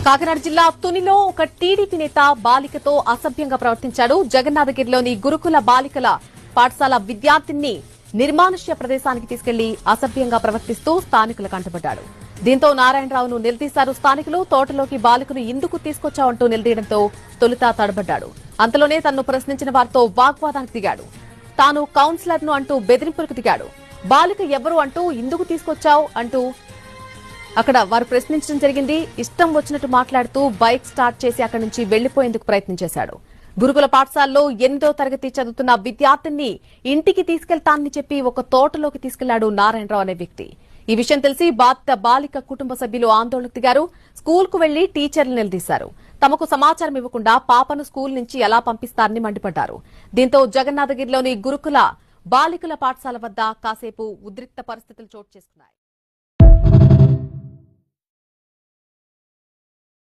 కాకినాడ జిల్లా తునిలో ఒక టీడీపీ నేత బాలికతో అసభ్యంగా ప్రవర్తించాడు. జగన్నాథగిరిలోని గురుకుల బాలికల పాఠశాల విద్యార్థిని నిర్మానుష్య ప్రదేశానికి తీసుకెళ్లి అసభ్యంగా ప్రవర్తిస్తూ స్థానికులు కంటపడ్డాడు. దీంతో నారాయణరావును నిలదీశారు స్థానికులు. తోటలోకి బాలికను ఎందుకు తీసుకొచ్చావంటూ నిలదీయడంతో తొలుత తడబడ్డాడు. అంతలోనే తనను ప్రశ్నించిన వారితో వాగ్వాదానికి దిగాడు. తాను కౌన్సిలర్ను అంటూ బెదిరింపులకు దిగాడు. బాలిక ఎవరు అంటూ ఎందుకు తీసుకొచ్చావు అంటూ అక్కడ వారు ప్రశ్నించడం జరిగింది. ఇష్టం వచ్చినట్టు మాట్లాడుతూ బైక్ స్టార్ట్ చేసి అక్కడి నుంచి వెళ్లిపోయేందుకు ప్రయత్నం చేశాడు. గురుకుల పాఠశాలలో 8వ తరగతి చదువుతున్న విద్యార్థిని ఇంటికి తీసుకెళ్తానని చెప్పి ఒక తోటలోకి తీసుకెళ్లాడు నారాయణరావు అనే వ్యక్తి. ఈ విషయం తెలిసి బాధిత బాలిక కుటుంబ సభ్యులు ఆందోళనకు దిగారు. స్కూల్ కు వెళ్లి టీచర్లు నిలదీశారు. తమకు సమాచారం ఇవ్వకుండా పాపను స్కూల్ నుంచి ఎలా పంపిస్తారని మండిపడ్డారు. దీంతో జగన్నాథగిరిలోని గురుకుల బాలికల పాఠశాల వద్ద కాసేపు ఉద్రిక్త పరిస్థితులు చోటు చేసుకున్నాయి.